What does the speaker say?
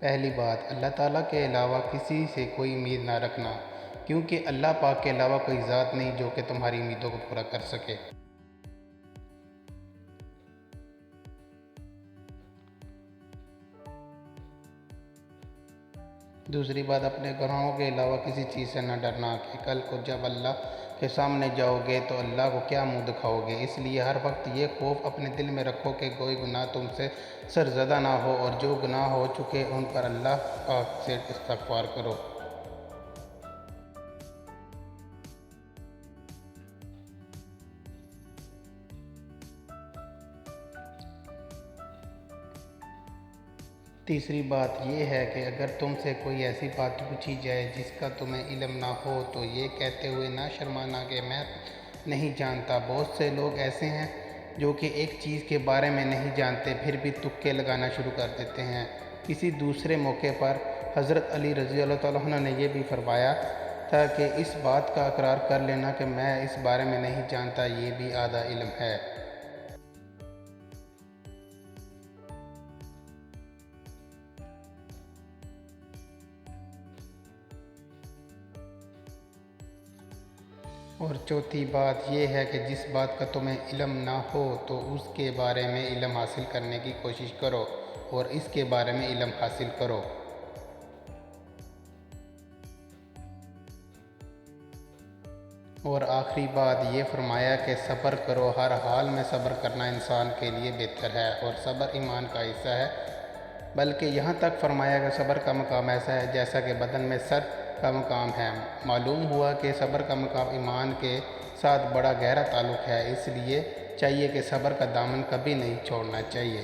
پہلی بات، اللہ تعالیٰ کے علاوہ کسی سے کوئی امید نہ رکھنا، کیونکہ اللہ پاک کے علاوہ کوئی ذات نہیں جو کہ تمہاری امیدوں کو پورا کر سکے۔ دوسری بات، اپنے گناہوں کے علاوہ کسی چیز سے نہ ڈرنا کہ کل کو جب اللہ کے سامنے جاؤ گے تو اللہ کو کیا منہ دکھاؤ گے۔ اس لیے ہر وقت یہ خوف اپنے دل میں رکھو کہ کوئی گناہ تم سے سرزدہ نہ ہو، اور جو گناہ ہو چکے ان پر اللہ پاک سے استغفار کرو۔ تیسری بات یہ ہے کہ اگر تم سے کوئی ایسی بات پوچھی جائے جس کا تمہیں علم نہ ہو تو یہ کہتے ہوئے نہ شرمانا کہ میں نہیں جانتا۔ بہت سے لوگ ایسے ہیں جو کہ ایک چیز کے بارے میں نہیں جانتے پھر بھی تکے لگانا شروع کر دیتے ہیں۔ کسی دوسرے موقع پر حضرت علی رضی اللہ عنہ نے یہ بھی فرمایا تھا کہ اس بات کا اقرار کر لینا کہ میں اس بارے میں نہیں جانتا یہ بھی آدھا علم ہے۔ اور چوتھی بات یہ ہے کہ جس بات کا تمہیں علم نہ ہو تو اس کے بارے میں علم حاصل کرنے کی کوشش کرو، اور اس کے بارے میں علم حاصل کرو۔ اور آخری بات یہ فرمایا کہ صبر کرو، ہر حال میں صبر کرنا انسان کے لیے بہتر ہے، اور صبر ایمان کا حصہ ہے۔ بلکہ یہاں تک فرمایا کہ صبر کا مقام ایسا ہے جیسا کہ بدن میں سر کا مقام ہے۔ معلوم ہوا کہ صبر کا مقام ایمان کے ساتھ بڑا گہرا تعلق ہے، اس لیے چاہیے کہ صبر کا دامن کبھی نہیں چھوڑنا چاہیے۔